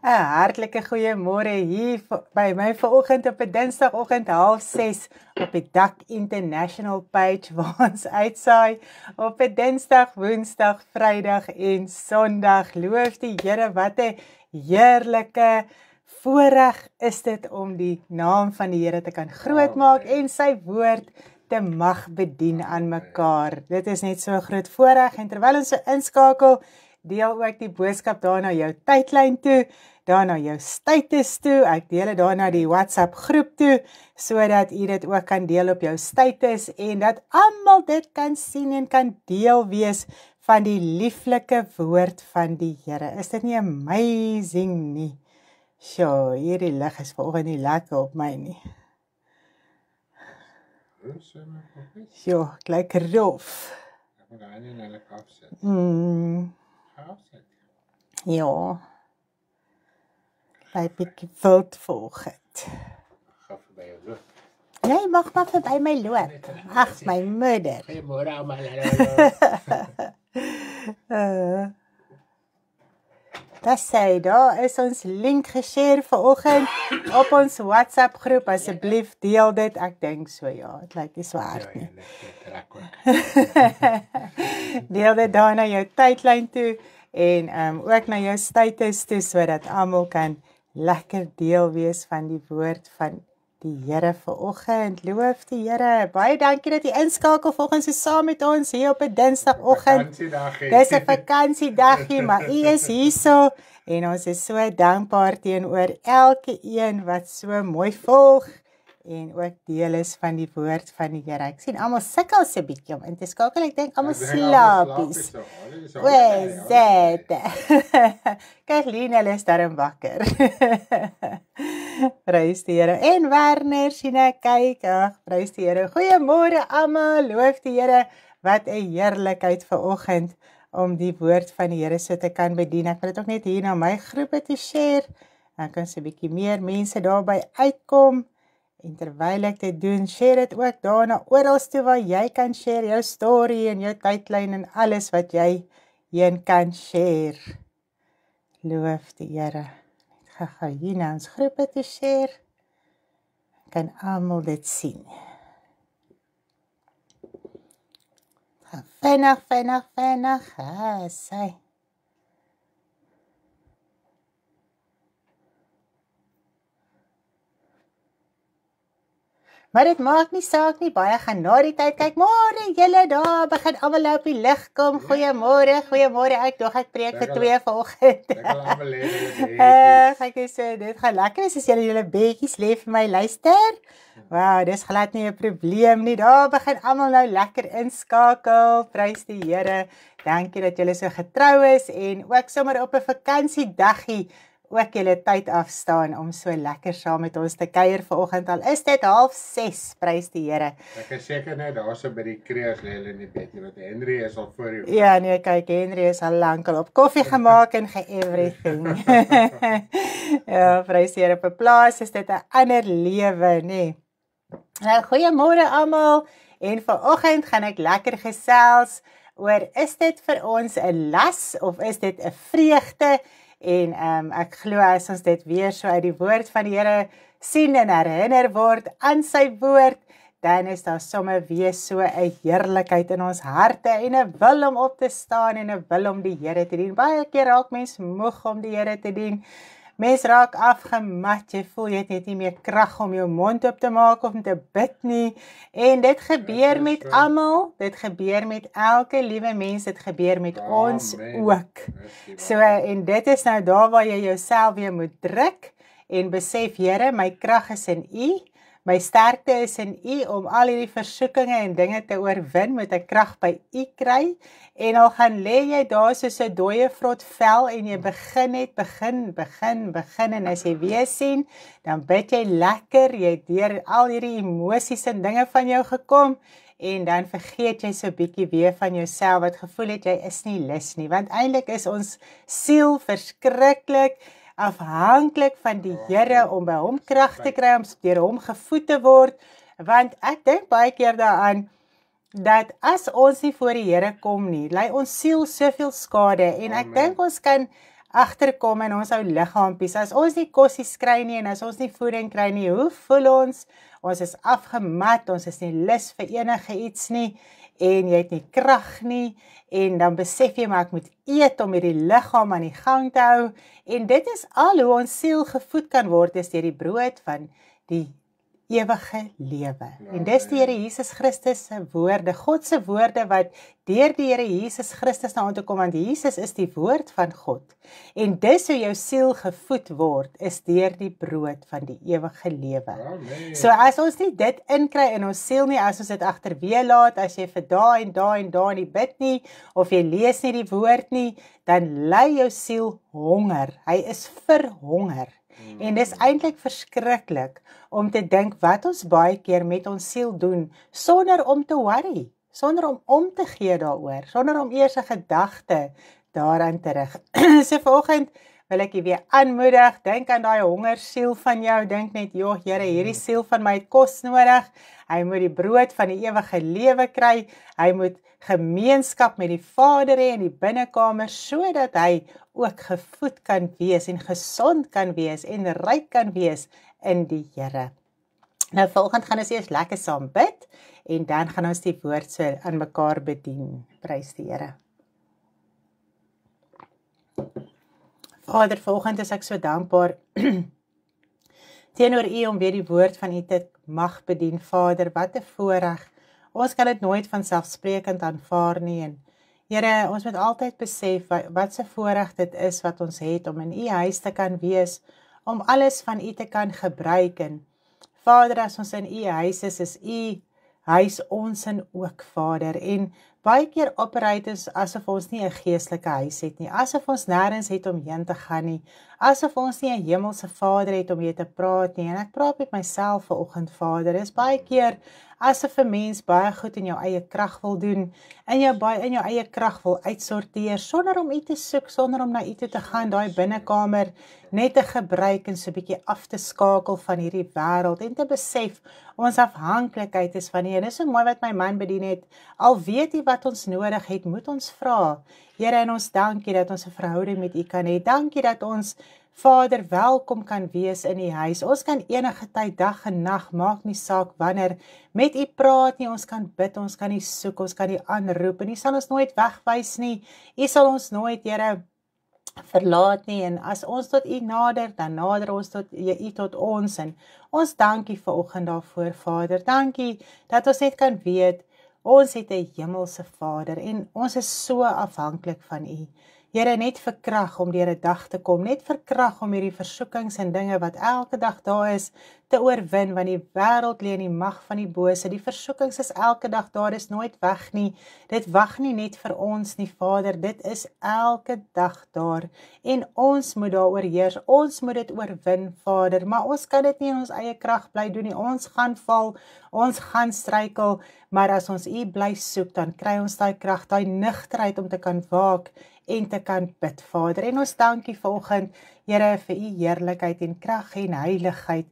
Hartlike goeiemôre hier by my vanoggend op 'n Dinsdagoggend 5:30 op die Dak International page waar ons uitsaai op 'n Dinsdag, Woensdag, Vrydag en Sondag. Loof die Here, wat 'n heerlike voorreg is dit om die naam van die Here te kan grootmaak en sy woord te mag bedien aan mekaar. Dit is net so 'n groot voorreg en terwyl ons so inskakel, deel ook die boodskap daar na jou tydlyn toe, daar na jou status toe, ek deel dit daar na die WhatsApp groep toe, sodat u dit ook kan deel op jou status en dat almal dit kan sien en kan deel wees van die lieflike woord van die Here. Is dit nie amazing nie? Sjoe, hierdie lig is vanoggend nie lekker op my nie. Sjoe, ek lyk rof. Ek moet daar nie nou lekker afsit. Afsit. Ja. By bietjie wild volgend. Ga verby jou loop. Jy mag maar verby my loop. Ag, my moeder. Goeiemôre almal. Dat sê, daar is ons link geshare vanoggend op ons WhatsApp groep. Asseblief deel dit. Ek dink so, ja, dit lyk nie so hard nie. Deel dit daar na jou tydlyn toe en ook na jou status toe, sodat almal kan lekker deel wees van die woord van die Here vanoggend. Loof die Here. Baie dankie dat jy inskakel vanoggend so saam met ons hier op 'n Dinsdagoggend. Dis 'n vakansiedagie, maar u is hierso en ons is so dankbaar teenoor elke een wat so mooi volg en ook deel is van die woord van die Here. Ek sien almal sukkel so 'n bietjie om in te skakel. Ek dink almal slaapies. Wes dit. Kathleen, hulle is darm wakker. Prys die Here. En Werner, sien ek, kyk. Ag, prys die Here. Goeiemôre almal. Loof die Here. Wat 'n heerlikheid vanoggend om die woord van die Here so te kan bedien. Ek wil dit ook net hier na my groepe te share. Dan kan so 'n bietjie meer mense daarby uitkom. En terwyl ek dit doen, share dit ook daarna oralste waar jy kan share jou story en jou tydlyn en alles wat jy heen kan share. Loof die Here. Ek gaan hier na ons groepe te share. Kan almal dit sien. Vinnig. Sê. Maar dit maak nie saak nie, baie gaan na die tyd kyk, môre julle daar, begin almal nou op die lig kom, goeiemôre, ek preek vir 2 vanoggend. Ek wil almal lê. Kyk so, dit gaan lekker as julle bedjies lê vir my luister. Wow, dis glad nie 'n probleem nie, daar begin almal nou lekker inskakel, prys die Here, dankie dat julle so getrou is, en ook sommer op 'n vakansiedaggie, ook julle tyd afstaan om so lekker saam met ons te kuier vanoggend, al is dit 5:30, prys die Here. Ek is seker net daarso by die kreas lê hulle in die bed, want Henry is al voor jou. Ja, nee, kyk, Henry is al lankal op koffie gemaak en everything. Ja, prys die Here, op 'n plaas is dit 'n ander lewe, nê. Nou, goeiemôre almal, en vanoggend gaan ek lekker gesels oor, is dit vir ons 'n las of is dit 'n vreugde? En ek glo as ons dit weer so uit die woord van die Here sien en herinner word aan sy woord, dan is daar sommer weer so 'n heerlikheid in ons harte en 'n wil om op te staan en 'n wil om die Here te dien. Baie keer raak mens moeg om die Here te dien. Mens raak afgemat, jy voel jy het net nie meer krag om jou mond op te maak of om te bid nie. En dit gebeur met almal, dit gebeur met elke liewe mens, dit gebeur met ons ook. So, en dit is nou daar waar jy jouself weer moet druk en besef, Here, my krag is in U. My sterkte is in U om al hierdie versoekinge en dinge te oorwin, moet ek krag by U kry. En al gaan lê jy daar soos 'n dooie vrot vel en jy begin en as jy weer sien, dan bid jy lekker, jy het deur al hierdie emosies en dinge van jou gekom en dan vergeet jy so 'n bietjie weer van jouself wat gevoel het jy is nie lus nie, want eintlik is ons siel verskriklik afhanklik van die Here om by hom krag te kry, om deur hom gevoed te word, want ek dink baie keer daaraan dat as ons nie voor die Here kom nie, ly ons siel soveel skade en ek dink ons kan agterkom in ons ou liggaampies, as ons nie kossies kry nie en as ons nie voeding kry nie, hoe voel ons? Ons is afgemat, ons is nie lus vir enige iets nie, en jy het nie krag nie, en dan besef jy maar ek moet eet om hierdie liggaam aan die gang te hou, en dit is al hoe ons siel gevoed kan word, is deur die brood van die ewige lewe. En dis die Here Jesus Christus se woorde, God se woorde wat deur die Here Jesus Christus na ons toe kom, want Jesus is die woord van God. En dis hoe jou siel gevoed word, is deur die brood van die ewige lewe. So as ons nie dit inkry in ons siel nie, as ons dit agterweë laat, as jy vir daai en daai en daai nie bid nie, of jy lees nie die woord nie, dan ly jou siel honger. Hy is verhonger. En dis eintlik verskriklik om te dink wat ons baie keer met ons siel doen, sonder om te worry, sonder om te gee daaroor, sonder om eers 'n gedagte daaraan te rig. So vanoggend wil ek jy weer aanmoedig, dink aan daai honger siel van jou, dink net, joh, Here, hierdie siel van my het kos nodig, hy moet die brood van die ewige lewe kry, hy moet gemeenskap met die Vader hê in die binnekamer, sodat hy ook gevoed kan wees en gesond kan wees en ryk kan wees in die Here. Nou volgende gaan ons eers lekker saam bid en dan gaan ons die woord so aan mekaar bedien. Prys die Here. Vader, volgende is ek so dankbaar teenoor U om weer die woord van U te mag bedien. Vader, wat 'n voorreg. Ons kan dit nooit vanselfsprekend aanvaar nie en Here, ons moet altyd besef wat se voorreg dit is wat ons het om in U huis te kan wees, om alles van U te kan gebruik. En Vader, as ons in U huis is U huis ons in ook, Vader. En baie keer operate ons asof ons nie 'n geestelike huis het nie, asof ons nêrens het om heen te gaan nie, asof ons nie 'n hemelse Vader het om mee te praat nie. En ek praat met myself vanoggend, Vader, is baie keer asof 'n mens baie goed in jou eie krag wil doen, in jou eie krag wil uitsorteer, sonder om U te soek, sonder om na U toe te gaan, daai binnekamer net te gebruik en so 'n bietjie af te skakel van hierdie wêreld en te besef ons afhanklikheid is van U. En dis so mooi wat my man bedien het, al weet U wat ons nodig het, moet ons vra. Here, en ons dankie dat ons 'n verhouding met U kan hê. Dankie dat ons Vader welkom kan wees in U huis. Ons kan enige tyd, dag en nag, maak nie saak wanneer, met U praat nie, ons kan bid, ons kan U soek, ons kan U aanroep, en U sal ons nooit wegwys nie. U sal ons nooit, Here, verlaat nie, en as ons tot U nader, dan nader ons tot U tot ons, en ons dankie vanoggend daarvoor, Vader. Dankie dat ons net kan weet, ons het 'n hemelse Vader, en ons is so afhanklik van U. Here, net vir krag om deur 'n dag te kom, net vir krag om hierdie versoekings en dinge wat elke dag daar is, te oorwin, want die wêreld lê in die mag van die bose. Die versoekings is elke dag daar, is nooit weg nie. Dit wag nie net vir ons nie, Vader, dit is elke dag daar. En ons moet daaroor heers, ons moet dit oorwin, Vader, maar ons kan dit nie in ons eie krag bly doen nie. Ons gaan val, ons gaan struikel, maar as ons U bly soek, dan kry ons daai krag, daai nugterheid om te kan waak en te kan bid, Vader. En ons dankie vanoggend, Here, vir U heerlikheid en krag en heiligheid.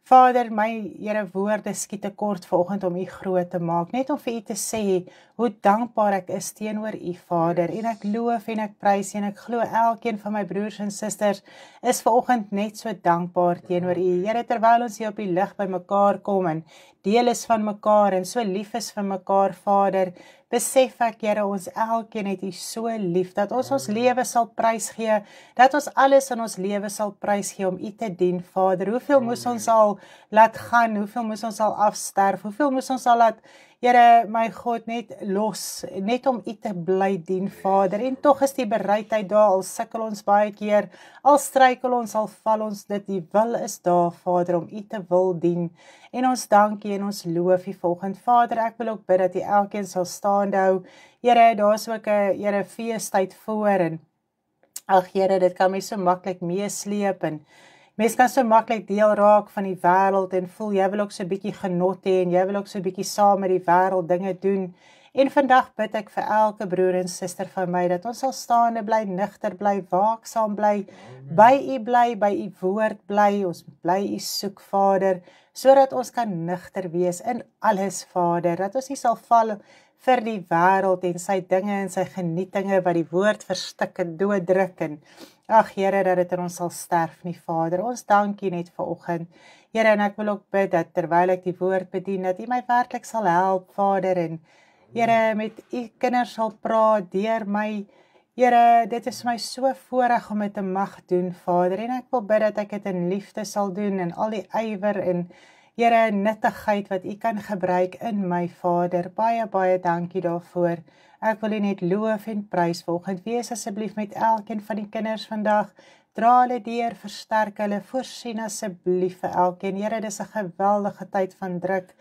Vader, my Here, woorde skiet te kort vanoggend om U groot te maak, net om vir U te sê hoe dankbaar ek is teenoor U, Vader, en ek loof en ek prys en ek glo elkeen van my broers en susters is vanoggend net so dankbaar teenoor U. Here, terwyl ons hier op die lig by mekaar kom en deel is van mekaar en so lief is vir mekaar, Vader, besef ek, Here, ons elkeen het U so lief, dat ons lewe sal prysgee, dat ons alles in ons lewe sal prysgee om U te dien, Vader. Hoeveel moes ons al laat gaan, hoeveel moes ons al afsterf, hoeveel moes ons al laat, Here, my God, net los, net om U te bly dien, Vader, en tog is die bereidheid daar, al sukkel ons baie keer, al struikel ons, al val ons, dit die wil is daar, Vader, om U te wil dien, en ons dankie en ons loof U volgend, Vader, ek wil ook bid dat U elkeen sal staande hou, Here, daar is ook 'n, Here, feestyd voor, en ag Here, dit kan my so maklik meesleep, en mens kan so maklik deel raak van die wêreld en voel jy wil ook so 'n bietjie genot hê en jy wil ook so 'n bietjie saam met die wêreld dinge doen. En vandag bid ek vir elke broer en suster van my dat ons sal staande bly, nugter bly, waaksaam bly, by U bly, by U woord bly, ons bly U soek, Vader, sodat ons kan nugter wees in alles, Vader, dat ons nie sal val vir die wêreld en sy dinge en sy genietinge wat die woord verstik en dooddruk en Ag Here, dat dit in ons sal sterf nie, Vader. Ons dankie net vanoggend. Here, en ek wil ook bid dat terwyl ek die woord bedien, dat U my werklik sal help, Vader, en Here, met U kinders sal praat deur my. Here, dit is my so voorreg om dit te mag doen, Vader, en ek wil bid dat ek dit in liefde sal doen, en al die ywer en Here, nuttigheid wat U kan gebruik in my, Vader. Baie, baie dankie daarvoor. Ek wil U net loof en prys vanoggend. Wees asseblief met elkeen van die kinders vandag. Dra hulle deur, versterk hulle, voorsien asseblief vir elkeen. Here, dis 'n geweldige tyd van druk.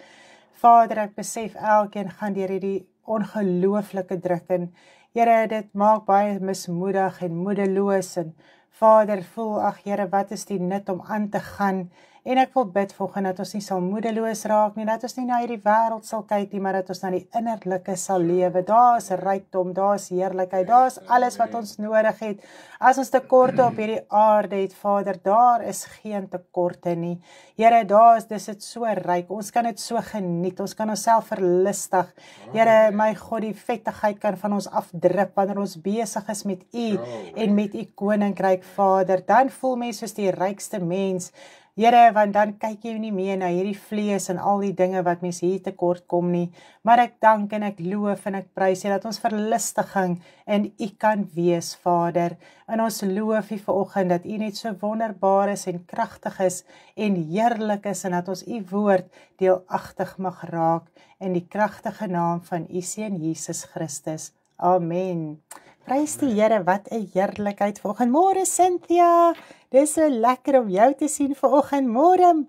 Vader, ek besef elkeen gaan deur hierdie ongelooflike druk en Here, dit maak baie mismoedig en moedeloos en Vader, voel, ag Here, wat is die nut om aan te gaan? En ek wil bid vanoggend dat ons nie sal moedeloos raak nie, dat ons nie na hierdie wêreld sal kyk nie, maar dat ons na die innerlike sal lewe. Daar is rykdom, daar is heerlikheid, daar is alles wat ons nodig het. As ons tekorte op hierdie aarde het, Vader, daar is geen tekorte nie. Here, dis dit so ryk, ons kan dit so geniet, ons kan onsself verlustig. Here, my God, die vettigheid kan van ons afdrip, wanneer ons besig is met U en met U koninkryk, Vader, dan voel mens soos die rykste mens. Here, want dan kyk jy nie meer na hierdie vlees en al die dinge wat mens hier tekort kom nie, maar ek dank en ek loof en ek prys U dat ons verlustiging in U kan wees, Vader, en ons loof U vanoggend dat U net so wonderbaar is en kragtig is en heerlik is en dat ons U woord deelagtig mag raak in die kragtige naam van U Seun Jesus Christus. Amen. Prys die Here, wat 'n heerlikheid vanoggend. Môre Cynthia, dis so lekker om jou te sien vanoggend. Môre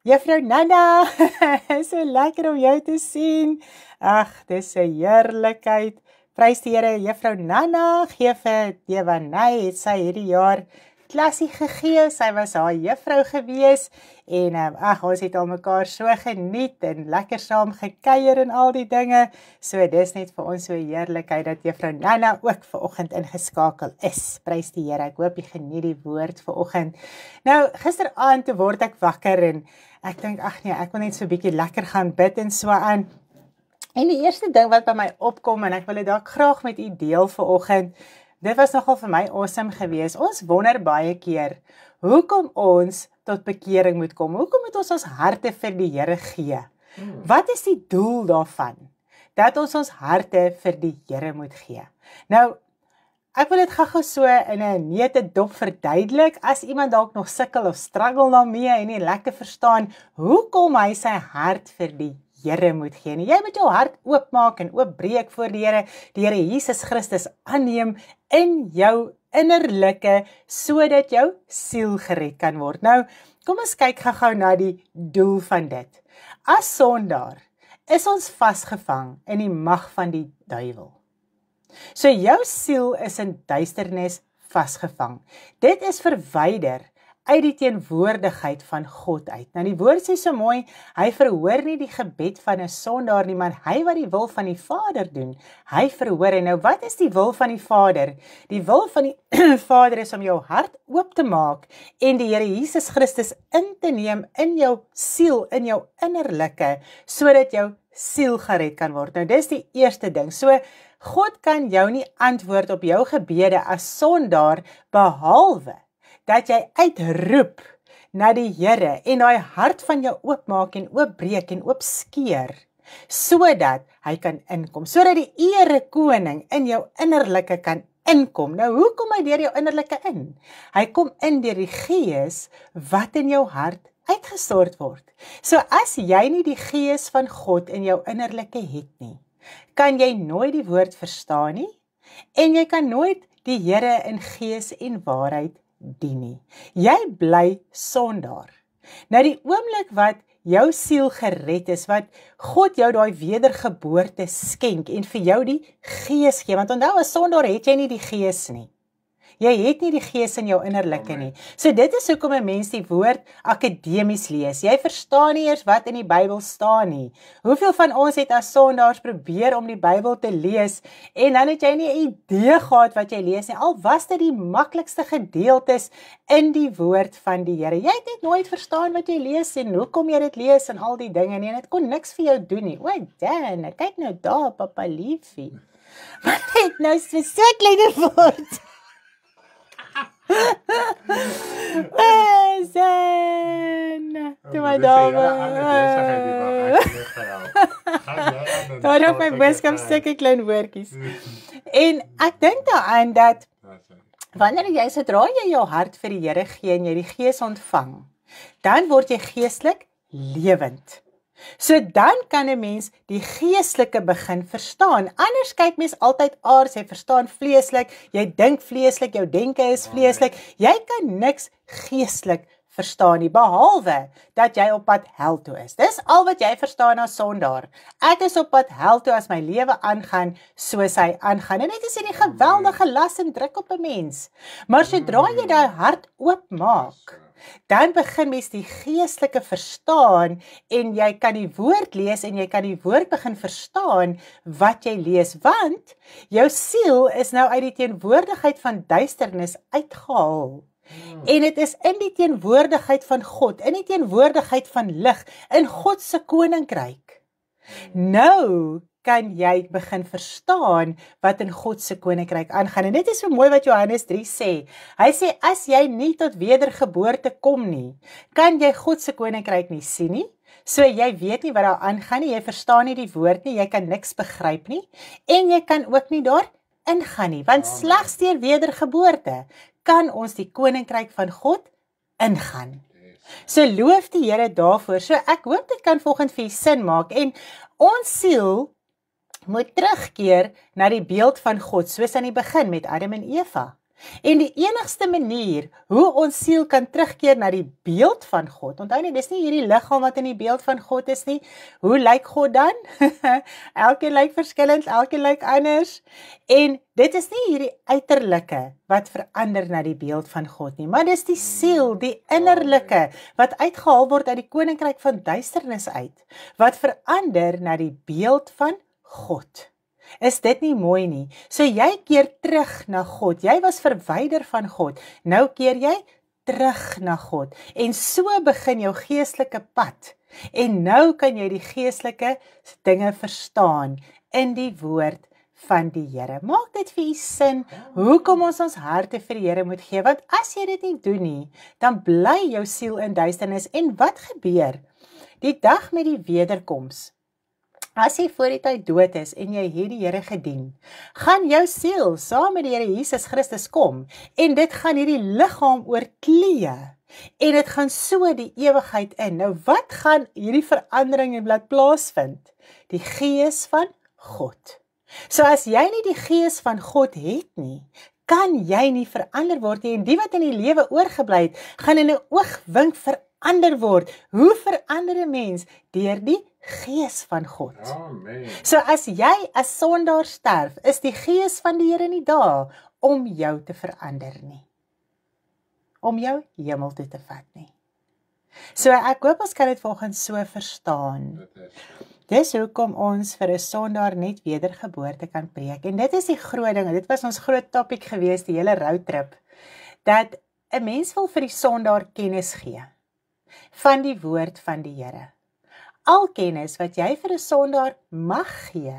Juffrou Nana, so lekker om jou te sien. Ag, dis 'n heerlikheid. Prys die Here, Juffrou Nana, gee vir Dewanay, het sy hierdie jaar klasie gegee, sy was haar juffrou gewees, en ons het al mekaar so geniet, en lekker saam gekuier en al die dinge, so dis net vir ons so heerlikheid, dat Juffrou Nana ook vanoggend ingeskakel is, prys die Here, ek hoop jy geniet die woord vanoggend. Nou, gisteraand toe word ek wakker, en ek dink, ag nee, ek wil net so 'n bietjie lekker gaan bid en so aan, en die eerste ding wat by my opkom, en ek wil dit dalk graag met U deel vanoggend, dit was nogal vir my awesome gewees. Ons wonder baie keer, hoekom ons tot bekering moet kom? Hoekom moet ons harte vir die Here gee? Wat is die doel daarvan? Dat ons harte vir die Here moet gee. Nou, ek wil dit gou so in 'n neutedop verduidelik, as iemand dalk nog sukkel of struggle daarmee en nie lekker verstaan, hoekom hy sy hart vir die Here moet gee. En jy moet jou hart oopmaak en oopbreek voor die Here Jesus Christus aanneem in jou innerlike, sodat jou siel gered kan word. Nou, kom ons kyk gou na die doel van dit. As sondaar is ons vasgevang in die mag van die duiwel. So jou siel is in duisternis vasgevang. Dit is verwyder uit die teenwoordigheid van God uit. Nou die woord sê so mooi, hy verhoor nie die gebed van 'n sondaar nie, maar hy wat die wil van die Vader doen, hy verhoor. En nou wat is die wil van die Vader? Die wil van die Vader is om jou hart oop te maak en die Here Jesus Christus in te neem in jou siel, in jou innerlike, sodat jou siel gered kan word. Nou dis die eerste ding. So God kan jou nie antwoord op jou gebede as sondaar, behalwe dat jy uitroep na die Here en daai hart van jou oopmaak en oopbreek en oopskeer, sodat hy kan inkom, sodat die ere koning in jou innerlike kan inkom. Nou, hoe kom hy deur jou innerlike in? Hy kom in deur die Gees wat in jou hart uitgestort word. So as jy nie die Gees van God in jou innerlike het nie, kan jy nooit die woord verstaan nie, en jy kan nooit die Here in gees en waarheid dien nie. Jy bly sondaar. Nou die oomblik wat jou siel gered is, wat God jou daai wedergeboorte skenk en vir jou die Gees gee, want onthou, as sondaar het jy nie die Gees nie. Jy het nie die Gees in jou innerlike nie. So dit is hoekom 'n mens die woord akademies lees. Jy verstaan nie eers wat in die Bybel staan nie. Hoeveel van ons het as sondaars probeer om die Bybel te lees en dan het jy nie 'n idee gehad wat jy lees nie. Al was dit die maklikste gedeeltes in die woord van die Here. Jy het net nooit verstaan wat jy lees en hoekom jy dit lees en al die dinge nie. En dit kon niks vir jou doen nie. O, Dan, kyk nou daar, papa liefie. Maar net nou so kleiner word. Sen. Toe my dame. Daar op my boodskapstukke klein woordjies. En ek dink daaraan dat wanneer jy sodra jy jou hart vir die Here gee en jy die Gees ontvang, dan word jy geestelik lewend. So dan kan 'n mens die geestelike begin verstaan. Anders kyk mens altyd aards, jy verstaan vleeslik, jy dink vleeslik, jou denke is vleeslik. Jy kan niks geestelik verstaan nie, behalwe dat jy op pad hel toe is. Dis al wat jy verstaan as sondaar. Ek is op pad hel toe as my lewe aangaan soos hy aangaan. En dit is hierdie geweldige las en druk op 'n mens. Maar sodra jy daai hart oopmaak, dan begin mens die geestelike verstaan en jy kan die woord lees en jy kan die woord begin verstaan wat jy lees, want jou siel is nou uit die teenwoordigheid van duisternis uitgehaal. En dit is in die teenwoordigheid van God, in die teenwoordigheid van lig, in God se koninkryk. Nou kan jy begin verstaan wat in God se koninkryk aangaan. En dit is so mooi wat Johannes 3 sê. Hy sê, as jy nie tot wedergeboorte kom nie, kan jy God se koninkryk nie sien nie. So jy weet nie wat daar aangaan nie, jy verstaan nie die woord nie, jy kan niks begryp nie, en jy kan ook nie daar ingaan nie, want slegs deur wedergeboorte kan ons die koninkryk van God ingaan. So loof die Here daarvoor. So ek hoop dit kan volgens vir sin maak, en ons siel moet terugkeer na die beeld van God, soos aan die begin met Adam en Eva. En die enigste manier hoe ons siel kan terugkeer na die beeld van God, onthou nie, dis nie hierdie liggaam wat in die beeld van God is nie. Hoe lyk God dan? Elkeen lyk verskillend, elkeen lyk anders. En dit is nie hierdie uiterlike wat verander na die beeld van God nie, maar dis die siel, die innerlike, wat uitgehaal word uit die koninkryk van duisternis uit, wat verander na die beeld van God. Is dit nie mooi nie? So jy keer terug na God. Jy was verwyder van God. Nou keer jy terug na God. En so begin jou geestelike pad. En nou kan jy die geestelike dinge verstaan in die woord van die Here. Maak dit vir u sin, hoekom ons harte vir die Here moet gee. Want as jy dit nie doen nie, dan bly jou siel in duisternis. En wat gebeur? Die dag met die wederkoms, as jy voor die tyd dood is en jy het die Here gedien, gaan jou siel saam met die Here Jesus Christus kom en dit gaan hierdie liggaam oorklee en dit gaan so die ewigheid in. Nou wat gaan hierdie verandering in laat plaasvind? Die Gees van God. So as jy nie die Gees van God het nie, kan jy nie verander word nie, en die wat in die lewe oorgebly het, gaan in 'n oogwink verander word. Hoe verander 'n mens? Deur die Gees van God. Amen. So as jy as sondaar sterf, is die Gees van die Here nie daar om jou te verander nie. Om jou hemel toe te vat nie. So ek hoop ons kan dit volgens so verstaan. Dis hoekom ons vir 'n sondaar net wedergeboorte kan preek. En dit is die groot ding, dit was ons groot topik gewees, die hele roadtrip, dat 'n mens wil vir die sondaar kennis gee van die woord van die Here. Al kennis wat jy vir 'n sondaar mag gee,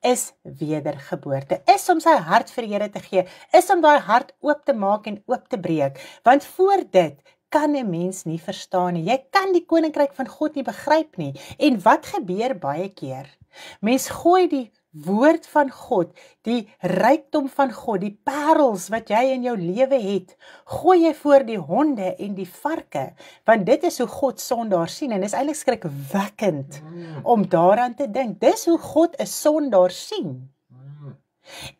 is wedergeboorte, is om sy hart vir die Here te gee, is om daai hart oop te maak en oop te breek, want voor dit kan 'n mens nie verstaan nie. Jy kan die koninkryk van God nie begryp nie. En wat gebeur baie keer? Mens gooi die woord van God, die rykdom van God, die parels wat jy in jou lewe het, gooi jy voor die honde en die varke, want dit is hoe God sondaar sien, en dis eintlik skrikwekkend om daaraan te dink. Dis hoe God 'n sondaar sien.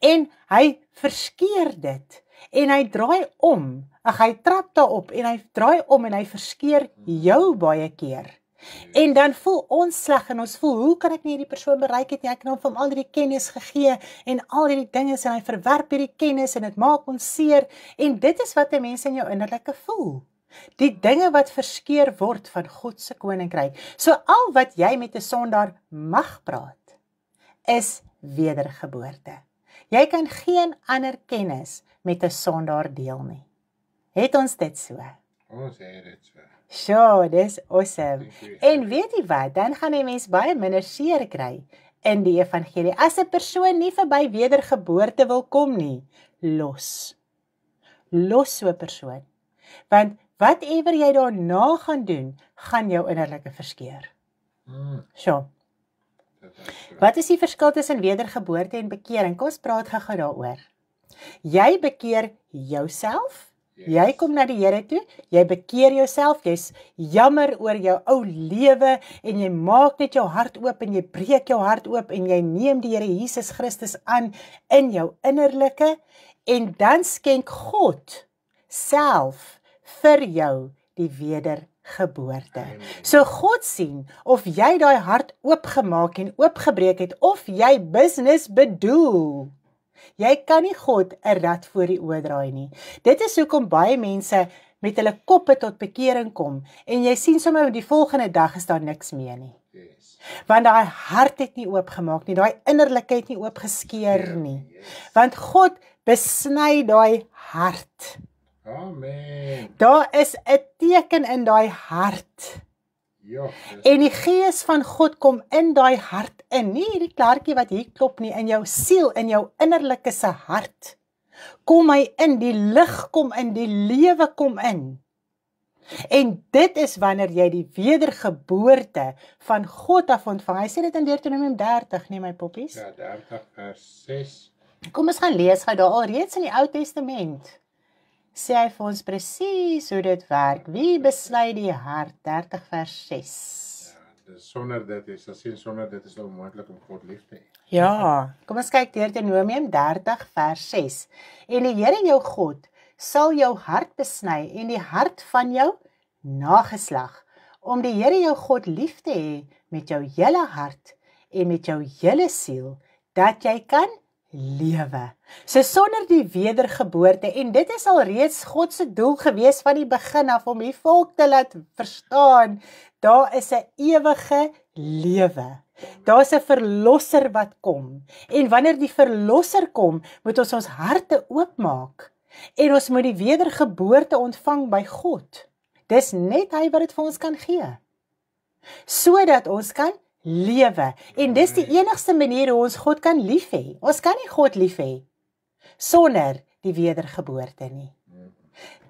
En hy verskeer dit, en hy draai om, hy trap daarop, en hy draai om, en hy verskeer jou baie keer. En dan voel ons sleg, en ons voel, hoe kan ek nie hierdie persoon bereik het nie, ek het hom vir al die kennis gegee, en al die dinge, en hy verwerp hierdie kennis, en dit maak ons seer, en dit is wat 'n mens in jou innerlike voel. Die dinge wat verskeer word van God se koninkryk. So al wat jy met 'n sondaar mag praat, is wedergeboorte. Jy kan geen ander kennis met 'n sondaar deel nie. Het ons dit so? Ons het dit so. Sjoe, dis awesome. En weet jy wat, dan gaan die mens baie minder seer kry in die evangelie. As 'n persoon nie verby wedergeboorte wil kom nie, los. los so 'n persoon. Want whatever jy daarna gaan doen, gaan jou innerlike verskeur. So, wat is die verskil tussen wedergeboorte en bekering? Kom ons praat gou daaroor. Jy bekeer jouself, jy kom na die Here toe, jy bekeer jouself, jy's jammer oor jou ou lewe en jy maak net jou hart oop en jy breek jou hart oop en jy neem die Here Jesus Christus aan in jou innerlike en dan skenk God self vir jou die wedergeboorte. So God sien of jy daai hart oopgemaak en oopgebreek het of jy business bedoel. Jy kan nie God 'n rad voor die oë draai nie. Dit is hoekom baie mense met hulle koppe tot bekering kom en jy sien sommer die volgende dag is daar niks meer nie. Want daai hart het nie oopgemaak nie, daai innerlike het nie oopgeskeur nie. Want God besny daai hart. Amen. Daar is 'n teken in daai hart. Ja, En die gees van God kom in daai hart in, nie hierdie klarkie wat hier klop nie, in jou siel, in jou innerlike se hart. Kom hy in, die lig kom in, die lewe kom in. En dit is wanneer jy die wedergeboorte van God af ontvang. Hy sê dit in Deuteronomium 30, nie my poppies? Ja, 30 vers 6. Kom ons gaan lees gou daar alreeds in die Ou Testament. Sê hy vir ons presies hoe dit werk. Wie besluit die hart? 30 vers 6. Ja, sonder dit is, as sien sonder dit is het onmoontlik om God lief te hê. Ja, kom ons kyk Deuteronomium 30 vers 6. En die Here jou God sal jou hart besny en die hart van jou nageslag, om die Here jou God lief te hê met jou hele hart en met jou hele siel, dat jy kan lewe. So sonder die wedergeboorte, en dit is al reeds God se doel gewees van die begin af, om die volk te laat verstaan, daar is 'n ewige lewe. Daar is 'n verlosser wat kom. En wanneer die verlosser kom, moet ons ons harte oopmaak. En ons moet die wedergeboorte ontvang by God. Dis net hy wat dit vir ons kan gee. Sodat ons kan lewe. En dis die enigste manier hoe ons God kan lief hê. Ons kan nie God lief hê sonder die wedergeboorte nie.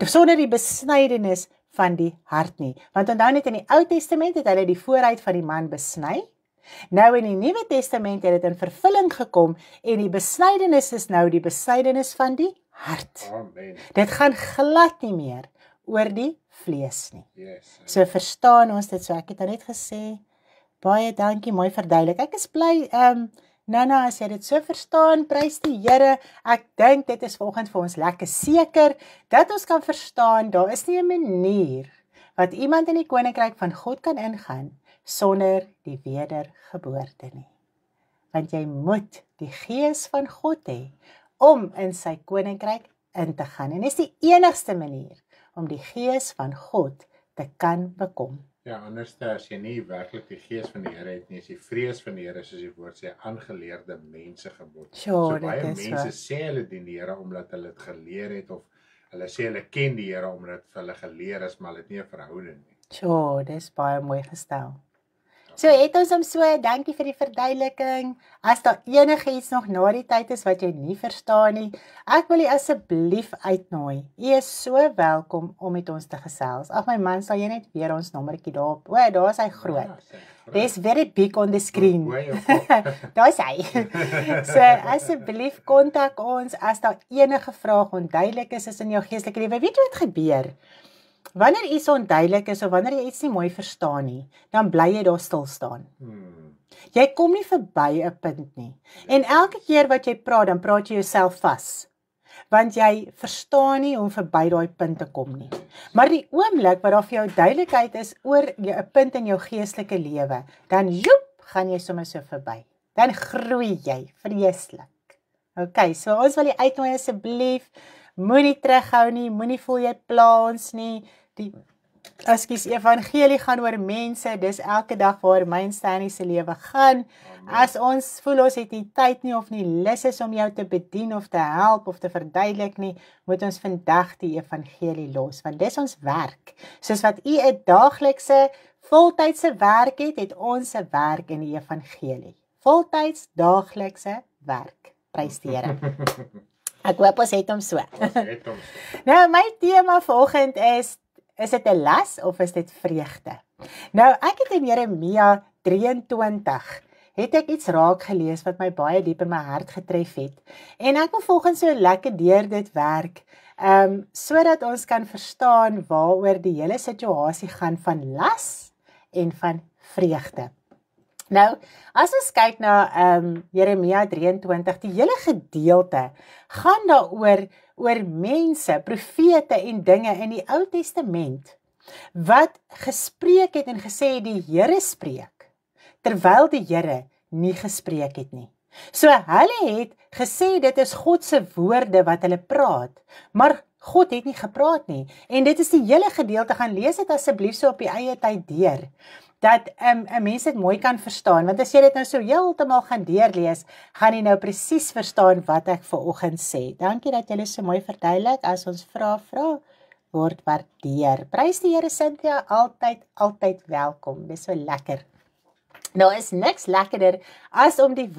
Sonder die besnydenis van die hart nie. Want onthou net in die Ou Testament het hulle die vooruit van die man besny. Nou in die Nuwe Testament het dit in vervulling gekom en die besnydenis is nou die besnydenis van die hart. Amen. Dit gaan glad nie meer oor die vlees nie. Yes. So verstaan ons dit so. Ek het net gesê, baie dankie, mooi verduidelik. Ek is bly, Nana, as jy dit so verstaan, prys die Here. Ek dink dit is vanoggend vir ons lekker seker, dat ons kan verstaan, daar is nie 'n manier wat iemand in die koninkryk van God kan ingaan, sonder die wedergeboorte nie. Want jy moet die gees van God hê, om in sy koninkryk in te gaan. En dis die enigste manier om die gees van God te kan bekom. Ja, anders as jy nie werklik die gees van die Here het nie, is die vrees van die Here, soos die woord sê, aangeleerde mensegebod. Sure, So baie dit is mense sê hulle dien die Here omdat hulle dit geleer het, of hulle sê hulle ken die Here omdat vir hulle geleer is, maar hulle het nie 'n verhouding nie. Sjoe, dis baie mooi gestel. So het ons hom so, dankie vir die verduideliking. As daar enige iets nog na die tyd is wat jy nie verstaan nie, ek wil jy asseblief uitnooi. Jy is so welkom om met ons te gesels. Ag my man, sal jy net weer ons nommertjie daarop. O, daar is hy groot. Ja, sê, groot. There's very big on the screen. Hoor jou kop. Daar is hy. So asseblief kontak ons as daar enige vraag onduidelik is in jou geestelike lewe. Weet jy wat gebeur? Wanneer iets onduidelik is of wanneer jy iets nie mooi verstaan nie, dan bly jy daar stil staan. Jy kom nie verby 'n punt nie. En elke keer wat jy praat, dan praat jy jouself vas. Want jy verstaan nie hoe om verby daai punt te kom nie. Maar die oomblik wat daar vir jou duidelikheid is oor 'n punt in jou geestelike lewe, dan joep, gaan jy sommer so verby. Dan groei jy vreeslik. Okay, so ons wil jy uitnooi asseblief, moenie terughou nie, moenie voel jy pla ons nie. Die evangelie gaan oor mense, dis elke dag waar my en Stanley se lewe gaan. As ons voel ons het nie tyd nie of nie lus is om jou te bedien of te help of te verduidelik nie, moet ons vandag die evangelie los, want dis ons werk. Soos wat u 'n daaglikse, voltydse werk het, het ons 'n werk in die evangelie. Voltyds, daaglikse werk. Prys die Here. Ek hoop ons het hom so. Ons het hom so. Nou, my tema vanoggend is dit 'n las of is dit vreugde? Nou, ek het in Jeremia 23 het ek iets raak gelees wat my baie diep in my hart getref het. En ek wil volgens so lekker deur dit werk, sodat ons kan verstaan waaroor die hele situasie gaan van las en van vreugde. Nou, as ons kyk na Jeremia 23, die hele gedeelte gaan daaroor oor mense, profete en dinge in die Ou Testament wat gespreek het en gesê het die Here spreek, terwyl die Here nie gespreek het nie. So hulle het gesê dit is God se woorde wat hulle praat, maar God het nie gepraat nie. En dit is die hele gedeelte, gaan lees dit asseblief so op die eie tyd deur, dat 'n mens dit mooi kan verstaan, want as jy dit nou so heeltemal gaan deurlees, gaan jy nou presies verstaan wat ek vanoggend sê. Dankie dat julle so mooi verduidelik. As ons vra word waardeer. Prys die Here, Cynthia, altyd welkom. Dis so lekker. Nou is niks lekkerder as om die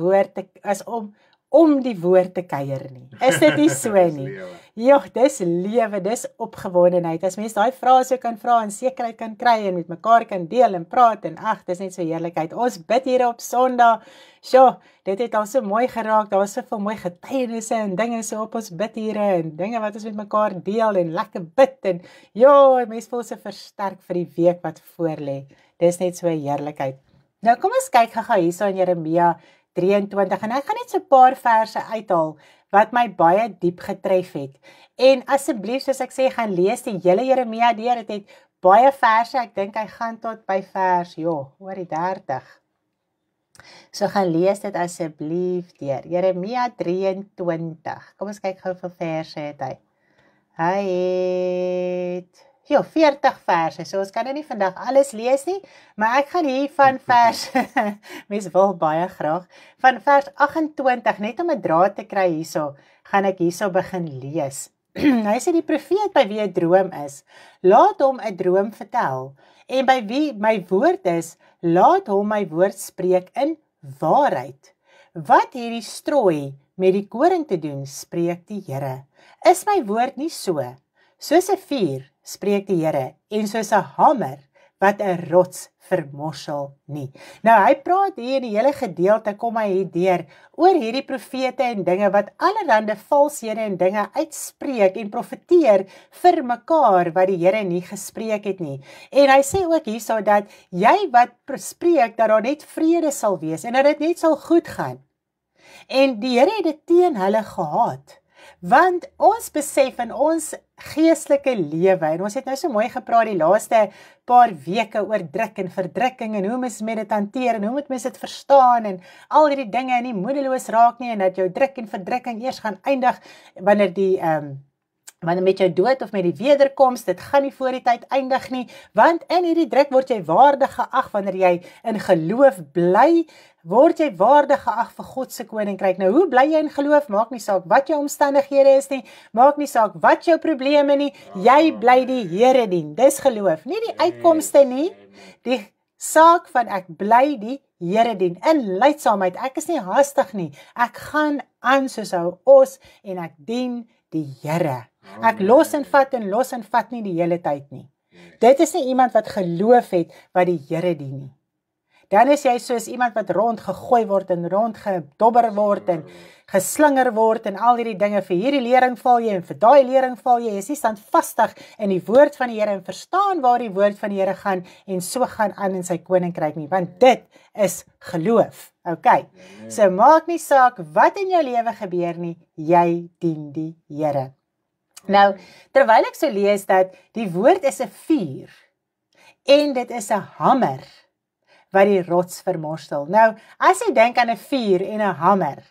woord te kuier nie. Is dit nie so nie? Ja, dis lewe, dis opgewondenheid. As mens daai vrae so kan vra en sekerheid kan kry en met mekaar kan deel en praat en ag, dis net so heerlikheid. Ons bid hier op Sondag. Sjoe, dit het al so mooi geraak. Daar was soveel mooi getuienisse en dinge so op ons bidure en dinge wat ons met mekaar deel en lekker bid en ja, mens voel so versterk vir die week wat voorlê. Dis net so 'n heerlikheid. Nou kom ons kyk gou hierso in Jeremia 23 en ek gaan net so 'n paar verse uithaal wat my baie diep getref het. En asseblief, soos ek sê, gaan lees die hele Jeremia deur. Dit het baie verse, ek dink hy gaan tot by vers, oor die 30. So gaan lees dit asseblief deur. Jeremia 23. Kom ons kyk gou hoeveel verse het hy. Hy het 40 verse, so ons kan nou nie vandag alles lees nie, maar ek gaan hier van vers, mens wil baie graag, van vers 28, net om 'n draad te kry hierso, gaan ek hierso begin lees. Hy sê die profeet by wie 'n droom is, laat hom 'n droom vertel, en by wie my woord is, laat hom my woord spreek in waarheid. Wat hierdie strooi met die koring te doen, spreek die Here. Is my woord nie so? Soos 'n vuur, spreek die Here, en soos 'n hamer, wat 'n rots vermorsel nie. Nou, hy praat hier in die hele gedeelte, kom hy hier deur, oor hierdie profete en dinge, wat allerhande valshede en dinge uitspreek en profeteer vir mekaar, wat die Here nie gespreek het nie. En hy sê ook hierso, dat jy wat spreek, dat daar net vrede sal wees, en dat dit net sal goed gaan. En die Here het dit teen hulle gehaat. Want ons besef in ons geestelike lewe, en ons het nou so mooi gepraat die laaste paar weke oor druk en verdrukking, en hoe mens met dit hanteer, en hoe moet mens dit verstaan, en al hierdie dinge, en nie moedeloos raak nie, en dat jou druk en verdrukking eers gaan eindig, wanneer met jou dood of met die wederkoms, dit gaan nie voor die tyd eindig nie, want in hierdie druk word jy waardig geag, wanneer jy in geloof bly, word jy waardig geag vir God se koninkryk. Nou, hoe bly jy in geloof? Maak nie saak wat jou omstandighede is nie, maak nie saak wat jou probleme nie, jy bly die Here dien, dis geloof, nie die uitkomste nie, die saak van ek bly die Here dien, in lydsaamheid, ek is nie haastig nie, ek gaan aan soos hou os, en ek dien die Here. Ek los en vat nie die hele tyd nie. Dit is nie iemand wat geloof het, wat die Here dien nie. Dan is jy soos iemand wat rondgegooi word, en rondgedobber word, en geslinger word, en al hierdie dinge, vir hierdie lering val jy, en vir daai lering val jy, is nie standvastig in die woord van die Here, en verstaan waar die woord van die Here gaan, en so gaan aan in sy koninkryk nie, want dit is geloof. Okay, so maak nie saak wat in jou lewe gebeur nie, jy dien die Here. Nou, terwyl ek so lees dat die woord is 'n vuur, en dit is 'n hamer, wat die rots vermorsel. Nou, as jy dink aan 'n vuur en 'n hamer,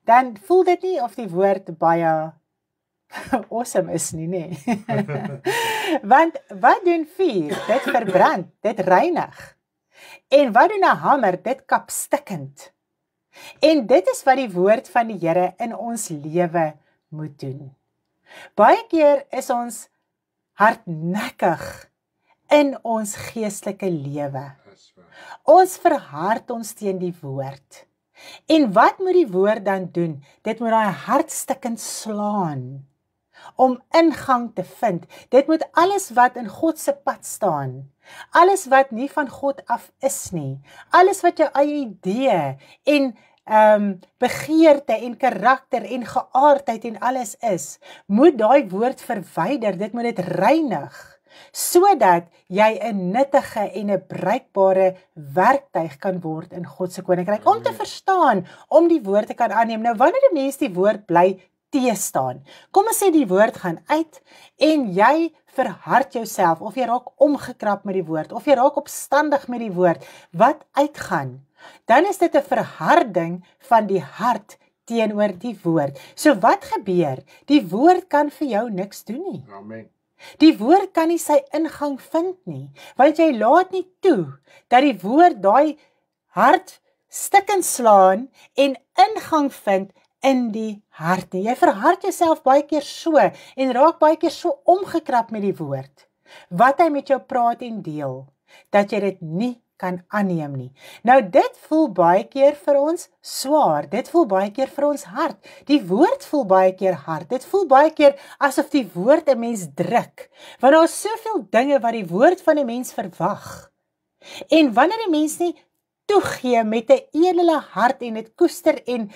dan voel dit nie of die woord baie awesome is nie, nee. Want, wat doen vuur? Dit verbrand, dit reinig. En wat doen 'n hamer? Dit kap stikkend. En dit is wat die woord van die Here in ons lewe moet doen. Baie keer is ons hardnekkig in ons geestelike lewe. Ons verhard ons teen die woord. En wat moet die woord dan doen? Dit moet daai hartstikkend slaan, om ingang te vind. Dit moet alles wat in God se pad staan, alles wat nie van God af is nie, alles wat jou eie idee en begeerte en karakter en geaardheid en alles is, moet daai woord verwyder, dit moet dit reinig, sodat jy 'n nuttige en 'n bruikbare werktuig kan word in God se koninkryk, om te verstaan, om die woord te kan aanneem. Nou, wanneer 'n mens die woord bly teestaan, kom ons sê die woord gaan uit, en jy verhard jouself, of jy raak omgekrap met die woord, of jy raak opstandig met die woord, wat uitgaan, dan is dit 'n verharding van die hart teenoor die woord. So wat gebeur? Die woord kan vir jou niks doen nie. Amen. Die woord kan nie sy ingang vind nie, want jy laat nie toe dat die woord daai hart stikkend slaan en ingang vind in die hart nie. Jy verhard jouself baie keer so en raak baie keer so omgekrap met die woord, wat hy met jou praat en deel, dat jy dit nie kan aanneem nie. Nou dit voel baie keer vir ons swaar, dit voel baie keer vir ons hard, die woord voel baie keer hard, dit voel baie keer asof die woord 'n mens druk, want daar is soveel dinge wat die woord van 'n mens verwag, en wanneer 'n mens nie toegee met 'n edele hart en dit koester en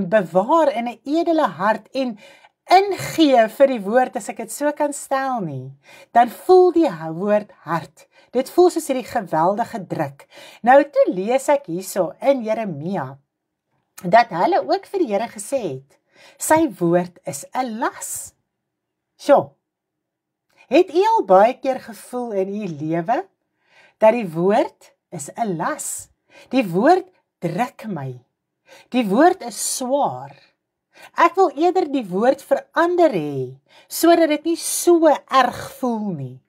bewaar in 'n edele hart en ingee vir die woord, as ek dit so kan stel nie, dan voel die woord hard. Dit voel soos hierdie geweldige druk. Nou toe lees ek hierso in Jeremia, dat hulle ook vir die Here gesê het, sy woord is 'n las. Sjoe, het u al baie keer gevoel in u lewe, dat die woord is 'n las? Die woord druk my. Die woord is swaar. Ek wil eerder die woord verander hê, sodat dit nie so erg voel nie.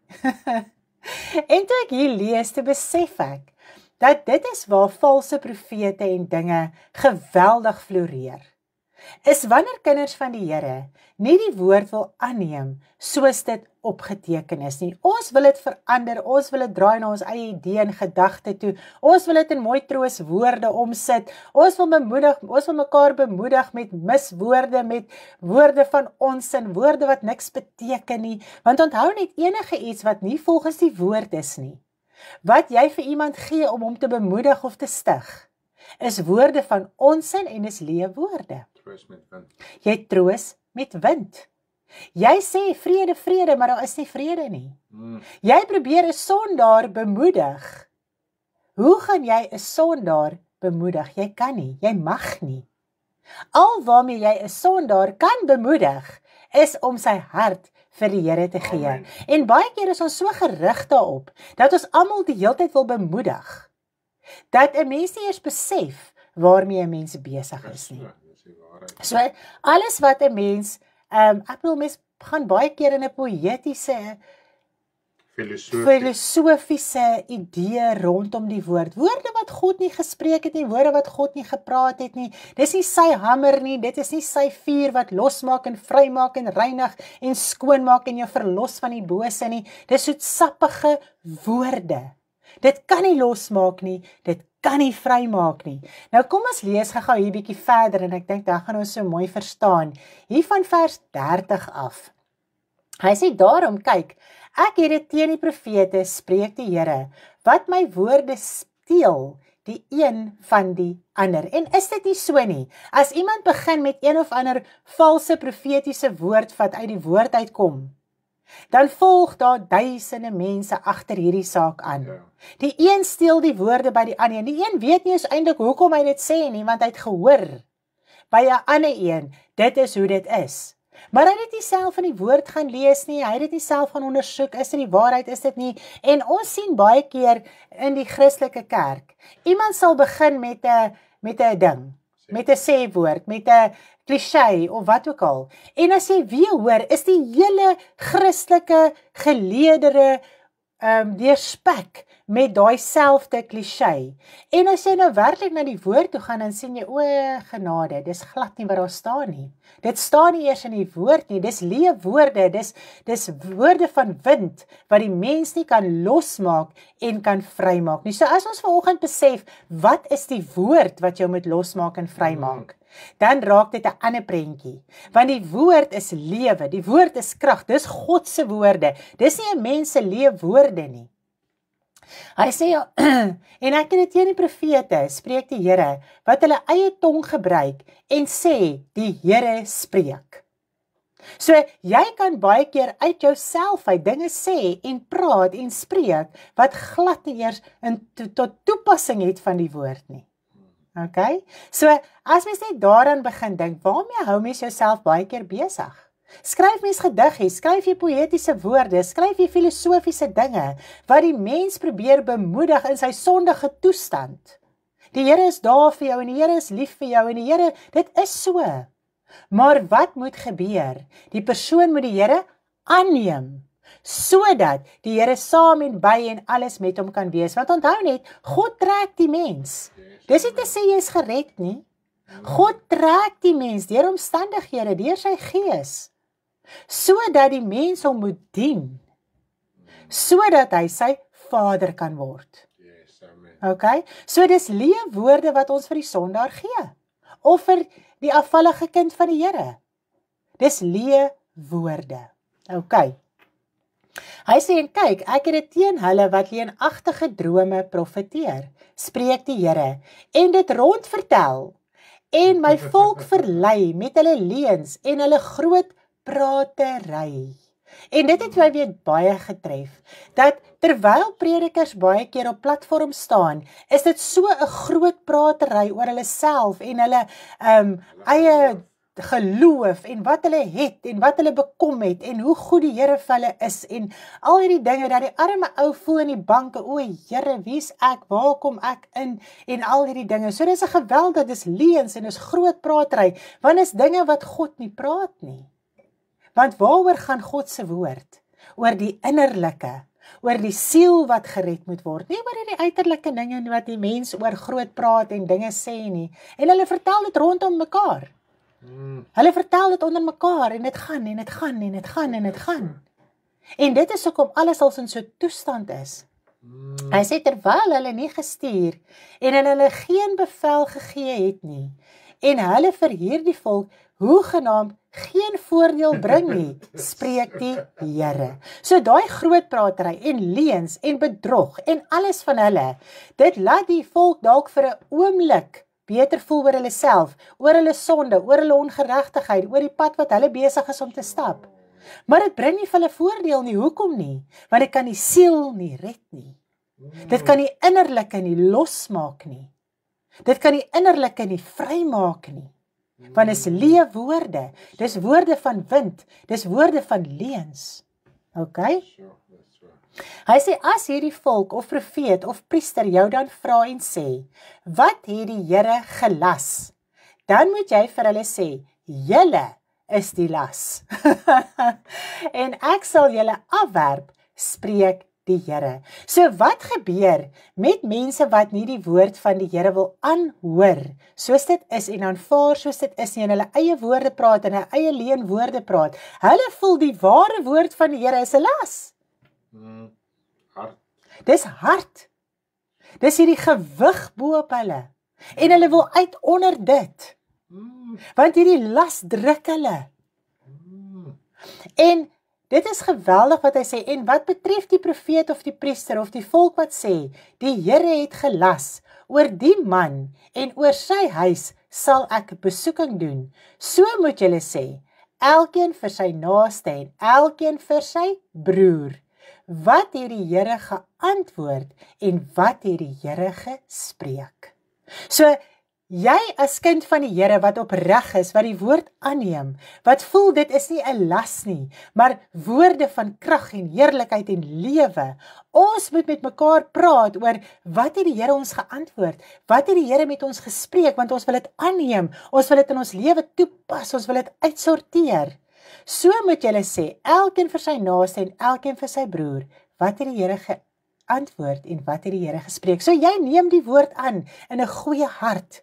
En toe ek hier lees, toe besef ek, dat dit is waar valse profete en dinge geweldig floreer. Is wanneer kinders van die Here nie die woord wil aanneem, soos dit opgeteken is nie. Ons wil dit verander, ons wil dit draai na ons eie idee en gedagte toe, ons wil dit in mooi trooswoorde omsit, ons wil mekaar bemoedig met miswoorde, met woorde van onsin, woorde wat niks beteken nie, want onthou net enige iets wat nie volgens die woord is nie, wat jy vir iemand gee om hom te bemoedig of te stig, is woorde van onsin en is leë woorde. Troos met wind. Jy troos met wind. Jy sê vrede, vrede, maar daar is nie vrede nie. Jy probeer 'n sondaar bemoedig. Hoe gaan jy 'n sondaar bemoedig? Jy kan nie, jy mag nie. Al waarmee jy 'n sondaar kan bemoedig, is om sy hart vir die Here te gee. Amen. En baie keer is ons so gerig daarop, dat ons almal die hele tyd wil bemoedig, dat 'n mens nie eers besef waarmee 'n mens besig is nie. So, alles wat 'n mens, ek bedoel, mens gaan baie keer in 'n poëtiese, filosofiese idee rondom die woord. Woorde wat God nie gespreek het nie, woorde wat God nie gepraat het nie. Dis nie sy hamer nie, dit is nie sy vuur wat losmaak en vrymaak en reinig en skoonmaak en jou verlos van die bose nie. Dis soetsappige woorde. Dit kan nie losmaak nie, dit kan nie vrymaak nie. Nou kom ons lees gou hier bietjie verder en ek dink dan gaan ons so mooi verstaan. Hier van vers 30 af. Hy sê daarom, kyk, ek het dit teen die profete, spreek die Here, wat my woorde steel, die een van die ander. En is dit nie so nie? As iemand begin met een of ander valse profetiese woord wat uit die woord uitkom, dan volg daar duisende mense agter hierdie saak aan. Ja. Die een steel die woorde by die ander. Die een weet nie eens eintlik hoekom hy dit sê nie, want hy het gehoor by 'n ander een, dit is hoe dit is. Maar hy het dit nie self in die woord gaan lees nie, hy het dit nie self gaan ondersoek, is dit die waarheid, is dit nie? En ons sien baie keer in die Christelike kerk, iemand sal begin met 'n ding, met 'n sêwoord, met 'n cliché of wat ook al. En as jy weer hoor, is die hele Christelike geleedere deurspek met daai selfde kliseë. En as jy nou werklik na die woord toe gaan, dan sien jy, o genade, dis glad nie wat daar staan nie. Dit staan nie eers in die woord nie, dis leefwoorde, dis woorde van wind, wat die mens nie kan losmaak en kan vrymaak nie. So as ons vanoggend besef, wat is die woord wat jou moet losmaak en vrymaak? Dan raak dit 'n ander prentjie. Want die woord is lewe, die woord is krag, dis God se woorde. Dis nie 'n mens se leefwoorde nie. Hy sê, en ek het dit teen die profete, spreek die Here, wat hulle eie tong gebruik, en sê, die Here spreek. So, jy kan baie keer uit jouself uit dinge sê, en praat, en spreek, wat glad nie eers tot toepassing het van die woord nie. Okay? So, as mens net daaraan begin dink, waarmee hou mens jouself baie keer besig? Skryf mens gediggies, skryf jy poëtiese woorde, skryf jy filosofiese dinge, wat die mens probeer bemoedig in sy sondige toestand. Die Here is daar vir jou, en die Here is lief vir jou, en die Here, dit is so. Maar wat moet gebeur? Die persoon moet die Here aanneem, sodat die Here saam en by en alles met hom kan wees. Want onthou net, God trek die mens. Dis nie te sê jy is gered nie. God trek die mens deur omstandighede, deur sy gees, sodat die mens hom moet dien, sodat hy sy vader kan word. Okay? So dis leefwoorde wat ons vir die sondaar gee, of vir die afvallige kind van die Here. Dis leefwoorde. Okay. Hy sê, en kyk, ek het dit teen hulle wat leenagtige drome profeteer, spreek die Here, en dit rondvertel, en my volk verlei met hulle leuns en hulle groot pratery. En dit het my weer baie getref, dat terwyl predikers baie keer op platform staan, is dit so 'n groot pratery oor hulle self en hulle eie geloof en wat hulle het en wat hulle bekom het en hoe goed die Here vir hulle is en al hierdie dinge dat die arme ou voel in die banke, o Here, wie's ek, waar kom ek in en al hierdie dinge. So dis 'n geweld, dis leuns en dis groot pratery, want dis dinge wat God nie praat nie. Want waaroor gaan God se woord? Oor die innerlike, oor die siel wat gered moet word, nie oor die uiterlike dinge wat die mens oor groot praat en dinge sê nie. En hulle vertel dit rondom mekaar. Hulle vertel dit onder mekaar en dit gaan en dit gaan en dit gaan en dit gaan. En dit is hoekom alles als in so toestand is. Hy sê terwyl hulle nie gestuur en hulle geen bevel gegee het nie en hulle vir hierdie volk hoegenaamd geen voordeel bring nie, spreek die Here. So daai groot pratery en leuns en bedrog en alles van hulle, dit laat die volk dalk vir 'n oomblik beter voel oor hulle self, oor hulle sonde, oor hulle ongeregtigheid, oor die pad wat hulle besig is om te stap. Maar dit bring nie vir hulle voordeel nie, hoekom nie? Want dit kan die siel nie red nie. Dit kan die innerlike nie losmaak nie. Dit kan die innerlike nie vrymaak nie. Want dis leefwoorde, dis woorde van wind, dis woorde van leuns. Okay? Hy sê, as hierdie volk of profeet of priester jou dan vra en sê, wat het die Here gelas? Dan moet jy vir hulle sê, julle is die las. En ek sal julle afwerp, spreek die Here. So wat gebeur met mense wat nie die woord van die Here wil aanhoor, soos dit is en aanvaar soos dit is nie, en hulle eie woorde praat en hulle eie leenwoorde praat? Hulle voel die ware woord van die Here is 'n las. Hard. Dis hard. Dis hierdie gewig bo op hulle. En hulle wil uit onder dit. Want hierdie las druk hulle. En dit is geweldig wat hy sê, en wat betref die profeet of die priester of die volk wat sê, die Here het gelas, oor die man en oor sy huis sal ek besoeking doen. So moet julle sê, elkeen vir sy naaste en elkeen vir sy broer. Wat het die Here geantwoord en wat het die Here gespreek? So, jy as kind van die Here wat opreg is, wat die woord aanneem, wat voel dit is nie 'n las nie, maar woorde van krag en heerlikheid en lewe. Ons moet met mekaar praat oor wat het die Here ons geantwoord, wat het die Here met ons gespreek, want ons wil dit aanneem, ons wil dit in ons lewe toepas, ons wil dit uitsorteer. So moet julle sê, elkeen vir sy naaste en elkeen vir sy broer, wat het die Here geantwoord en wat het die Here gespreek. So jy neem die woord aan in 'n goeie hart.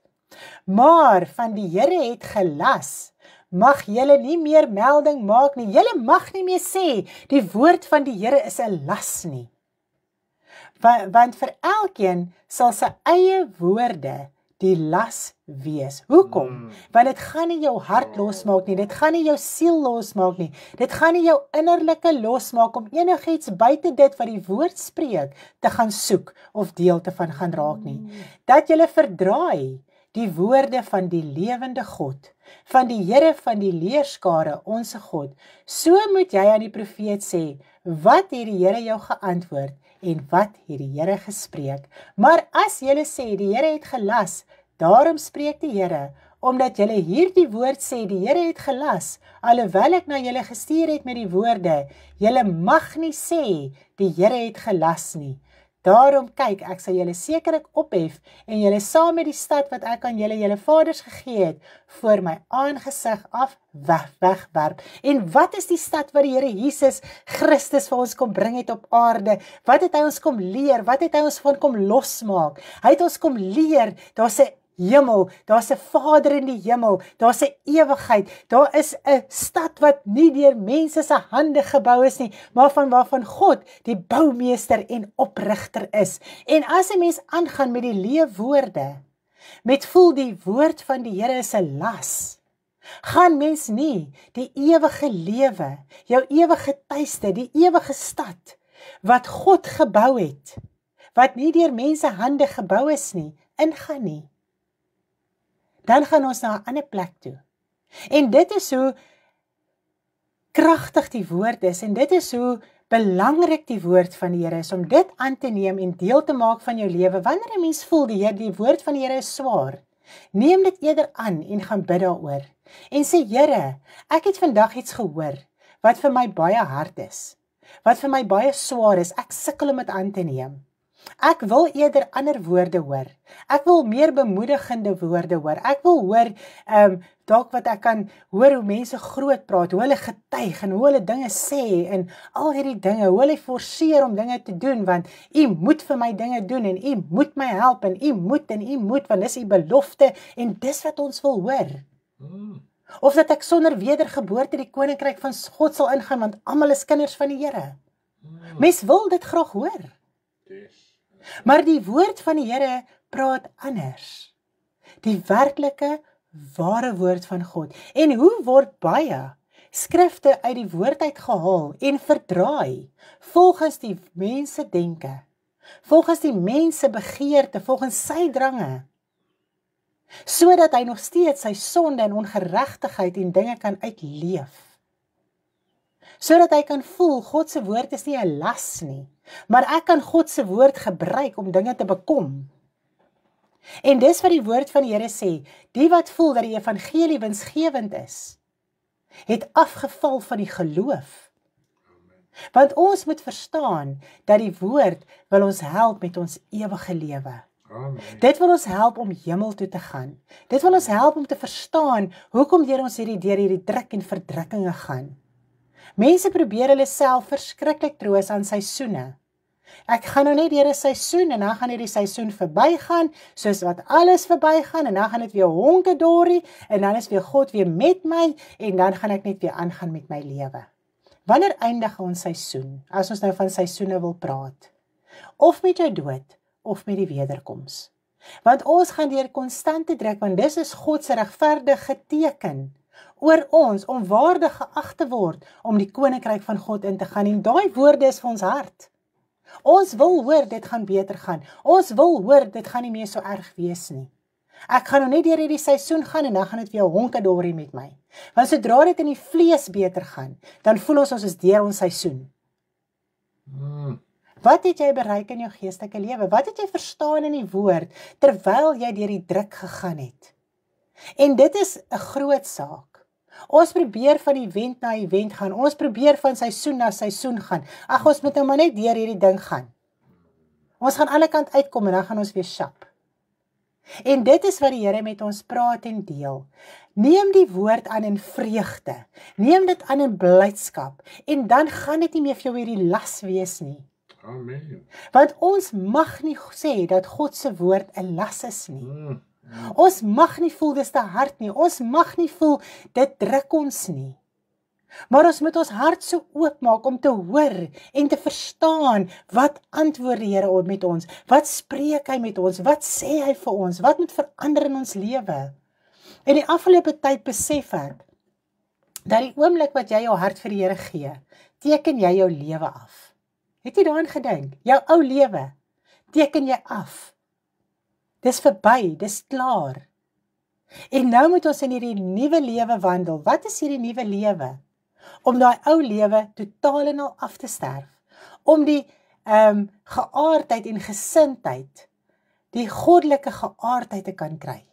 Maar van die Here het gelas, mag julle nie meer melding maak nie. Julle mag nie meer sê, die woord van die Here is 'n las nie. Want vir elkeen sal sy eie woorde die las wees. Hoekom? Want dit gaan nie jou hart losmaak nie, dit gaan nie jou siel losmaak nie, dit gaan nie jou innerlike losmaak om enigiets buite dit wat die woord spreek te gaan soek of deel te van gaan raak nie. Dat julle verdraai die woorde van die lewende God, van die Here van die leerskare, onse God. So moet jy aan die profeet sê, wat het die Here jou geantwoord en wat het die Here gespreek? Maar as julle sê, die Here het gelas, daarom spreek die Here, omdat julle hierdie woord sê, die Here het gelas, alhoewel ek na julle gestuur het met die woorde, julle mag nie sê, die Here het gelas nie. Daarom kyk, ek sal julle sekerlik ophef en julle saam met die stad wat ek aan julle vaders gegee het, voor my aangesig af wegwerp. En wat is die stad wat die Here Jesus Christus vir ons kom bring het op aarde? Wat het hy ons kom leer? Wat het hy ons van kom losmaak? Hy het ons kom leer, daar's 'n hemel, daar's 'n Vader in die hemel, daar's 'n ewigheid, daar is 'n stad wat nie deur mense se hande gebou is nie, maar waarvan God die boumeester en oprigter is. En as 'n mens aangaan met die leefwoorde, met voel die woord van die Here is 'n las, gaan mens nie die ewige lewe, jou ewige tuiste, die ewige stad, wat God gebou het, wat nie deur mense hande gebou is nie, ingaan nie. Dan gaan ons na 'n ander plek toe. En dit is hoe kragtig die woord is, en dit is hoe belangrik die woord van die Here is, om dit aan te neem en deel te maak van jou lewe. Wanneer 'n mens voel die woord van die Here is swaar, neem dit eerder aan en gaan bid daaroor. En sê, Here, ek het vandag iets gehoor, wat vir my baie hard is, wat vir my baie swaar is, ek sukkel om dit aan te neem. Ek wil eerder ander woorde hoor. Ek wil meer bemoedigende woorde hoor. Ek wil hoor, dalk wat ek kan hoor hoe mense groot praat, hoe hulle getuig en hoe hulle dinge sê en al hierdie dinge, hoe hulle forceer om dinge te doen, want u moet vir my dinge doen en u moet my help en u moet, want dis u belofte en dis wat ons wil hoor. Of dat ek sonder wedergeboorte die koninkryk van God sal ingaan, want almal is kinders van die Here. Mens wil dit graag hoor. Maar die woord van die Here praat anders. Die werklike, ware woord van God. En hoe word baie skrifte uit die woord uit gehaal en verdraai, volgens die mense denke, volgens die mense begeerte, volgens sy drange, sodat hy nog steeds sy sonde en ongeregtigheid en dinge kan uitleef. Sodat hy kan voel, God se woord is nie 'n las nie, maar ek kan God se woord gebruik om dinge te bekom. En dis wat die woord van die Here sê, die wat voel dat die evangelie winsgewend is, het afgeval van die geloof. Want ons moet verstaan, dat die woord wil ons help met ons ewige lewe. Dit wil ons help om hemel toe te gaan. Dit wil ons help om te verstaan, hoekom deur ons hierdie druk en verdrukkinge gaan. Mense probeer hulle self verskriklik troos aan seisoene. Ek gaan nou net deur 'n seisoen en dan gaan hierdie seisoen verbygaan, soos wat alles verbygaan en dan gaan dit weer honkedorie en dan is weer God weer met my en dan gaan ek net weer aangaan met my lewe. Wanneer eindig ons seisoen? As ons nou van seisoene wil praat. Of met jou dood of met die wederkoms. Want ons gaan deur konstante druk, want dis is God se regverdige teken oor ons om waardig geag te word om die koninkryk van God in te gaan. En daai woorde is vir ons hart. Ons wil hoor dit gaan beter gaan. Ons wil hoor dit gaan nie meer so erg wees nie. Ek gaan nou net deur hierdie seisoen gaan en dan gaan dit weer honkedorie met my. Want sodra dit in die vlees beter gaan, dan voel ons is deur ons seisoen. Wat het jy bereik in jou geestelike lewe? Wat het jy verstaan in die woord terwyl jy deur die druk gegaan het? En dit is 'n groot saak. Ons probeer van event na event gaan. Ons probeer van seisoen na seisoen gaan. Ag, ons moet nou maar net deur hierdie ding gaan. Ons gaan alle kant uitkom en dan gaan ons weer sjap. En dit is wat die Here met ons praat en deel. Neem die woord aan in vreugde. Neem dit aan in blydskap. En dan gaan dit nie meer vir jou hierdie las wees nie. Amen. Want ons mag nie sê dat God se woord 'n las is nie. Ons mag nie voel dis te hard nie. Ons mag nie voel dit druk ons nie. Maar ons moet ons hart so oopmaak om te hoor en te verstaan wat antwoord die Here met ons, wat spreek hy met ons, wat sê hy vir ons, wat moet verander in ons lewe. En die afgelope tyd besef ek, dat die oomblik wat jy jou hart vir die Here gee, teken jy jou lewe af. Het jy daaraan gedink? Jou ou lewe, teken jy af. Dis verby, dis klaar. En nou moet ons in hierdie nuwe lewe wandel. Wat is hierdie nuwe lewe? Om daai ou lewe totaal en al af te sterf. Om die geaardheid en gesindheid, die goddelike geaardheid te kan kry.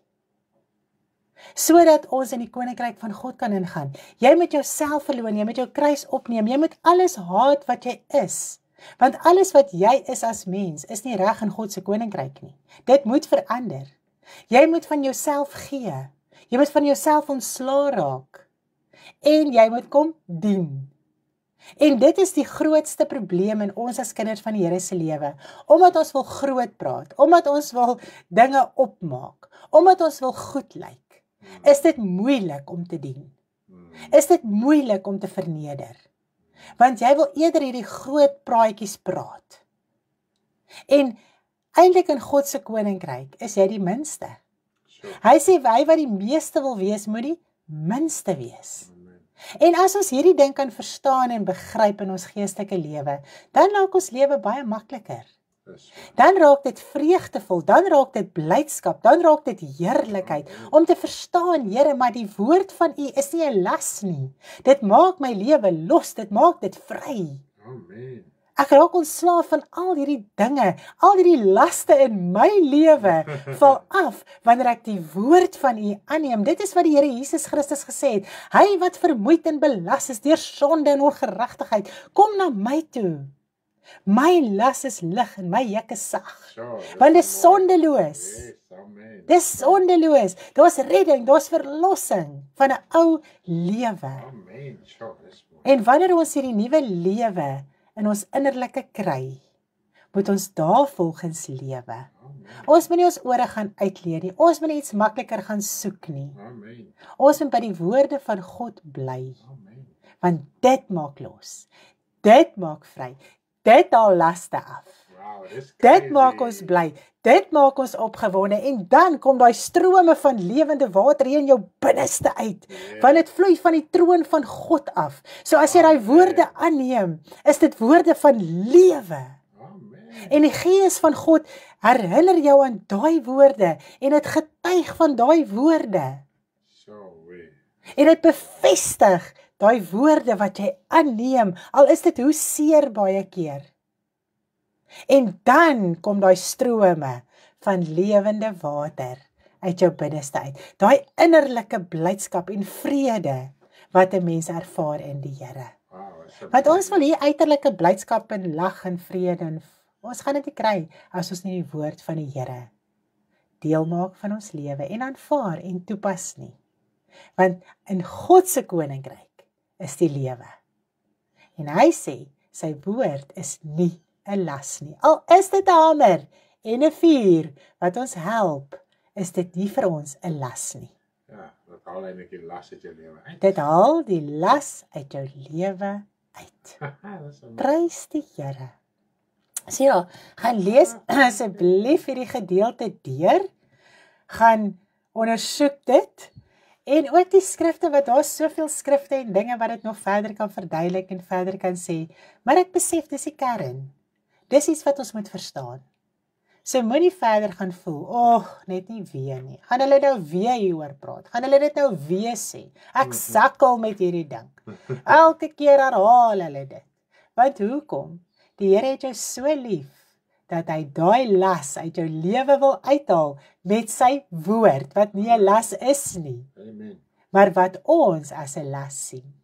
Sodat ons in die koninkryk van God kan ingaan. Jy moet jouself verloon, jy moet jou kruis opneem, jy moet alles haat wat jy is. Want alles wat jy is as mens, is nie reg in God se koninkryk nie. Dit moet verander. Jy moet van jouself gee. Jy moet van jouself ontslaa raak. En jy moet kom dien. En dit is die grootste probleem in ons as kinders van die Here se lewe. Omdat ons wil groot praat, omdat ons wil dinge opmaak, omdat ons wil goed lyk, is dit moeilik om te dien. Is dit moeilik om te verneder. Want jy wil eerder hierdie groot praatjies praat. En eintlik in God se koninkryk is jy die minste. Hy sê hy wat die meeste wil wees, moet die minste wees. En as ons hierdie ding kan verstaan en begryp in ons geestelike lewe, dan raak ons lewe baie makliker. Dan raak dit vreugdevol, dan raak dit blydskap, dan raak dit heerlikheid, om te verstaan, Here, maar die woord van U is nie 'n las nie. Dit maak my lewe los, dit maak dit vry. Amen. Ek raak ontslaaf van al hierdie dinge, al hierdie laste in my lewe val af, wanneer ek die woord van U aanneem. Dit is wat die Here Jesus Christus gesê het. Hy wat vermoeid en belas is deur sonde en ongeregtigheid, kom na my toe. My las is lig en my juk is sag. Want dit is sondeloos. Yes, amen. Dis sondeloos. Daar's redding, daar's verlossing van 'n ou lewe. Amen. Sure, dis mooi. En wanneer ons hierdie nuwe lewe in ons innerlike kry, moet ons daarvolgens lewe. Ons moet nie ons ore gaan uitleer nie. Ons moet nie iets makliker gaan soek nie. Amen. Ons moet by die woorde van God bly. Amen. Want dit maak los. Dit maak vry. Dit haal laste af. Wow, dis Dit maak ons bly. Dit maak ons opgewonde. En dan kom daai strome van lewende water hier in jou binneste uit. Want dit vloei van die troon van God af. So as jy daai woorde aanneem, is dit woorde van lewe. Amen. En die Gees van God herinner jou aan daai woorde en dit getuig van daai woorde. So we. En dit bevestig daai woorde wat jy aanneem, al is dit hoe seer baie keer. En dan kom daai strome van lewende water uit jou binneste uit. Daai innerlike blydskap en vrede wat 'n mens ervaar in die Here. Wow, Want ons wil hier uiterlike blydskap en lag en vrede en ons gaan dit nie kry as ons nie die woord van die Here deel maak van ons lewe en aanvaar en toepas nie. Want in God se koninkryk is die lewe. En hy sê, sy woord is nie 'n las nie. Al is dit 'n hamer en 'n vuur wat ons help, is dit nie vir ons 'n las nie. Ja, dat haal eintlik die las uit jou lewe uit. Dit haal die las uit jou lewe uit. Dis amazing. Prys die Here. So ja, gaan lees asseblief hierdie gedeelte deur. Gaan ondersoek dit. En ook die skrifte, wat daar soveel skrifte en dinge wat dit nog verder kan verduidelik en verder kan sê. Maar ek besef, dis die kern. Dis iets wat ons moet verstaan. So moenie verder gaan voel, net nie weer nie. Gaan hulle nou weer hieroor praat? Gaan hulle dit nou weer sê? Ek sakkel met hierdie ding. Elke keer herhaal hulle dit. Want hoekom? Die Here het jou so lief, dat hy daai las uit jou lewe wil uithaal met sy woord, wat nie 'n las is nie, Amen. maar wat ons as 'n las sien.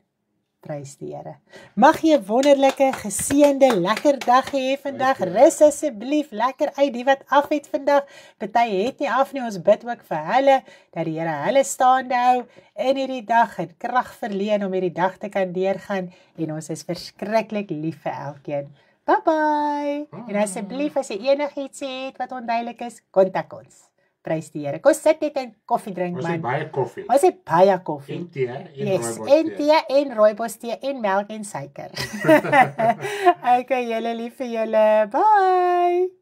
Prys die Here. Mag jy 'n wonderlike, geseënde, lekker dag hê vandag. Rus asseblief lekker uit die wat af het vandag. Party het nie af nie. Ons bid ook vir hulle dat die Here hulle staande hou in hierdie dag en krag verleen om hierdie dag te kan deurgaan. En ons is verskriklik lief vir elkeen. Bye bye. En asseblief as jy enigiets het wat onduidelik is, kontak ons. Prys die Here. Kom sit net en koffie drink man. Ons het baie koffie. Ons het baie koffie. En tee, en Yes, rooibos en tee. tee en rooibos tee en melk en suiker. Okay, julle lief vir julle. Bye.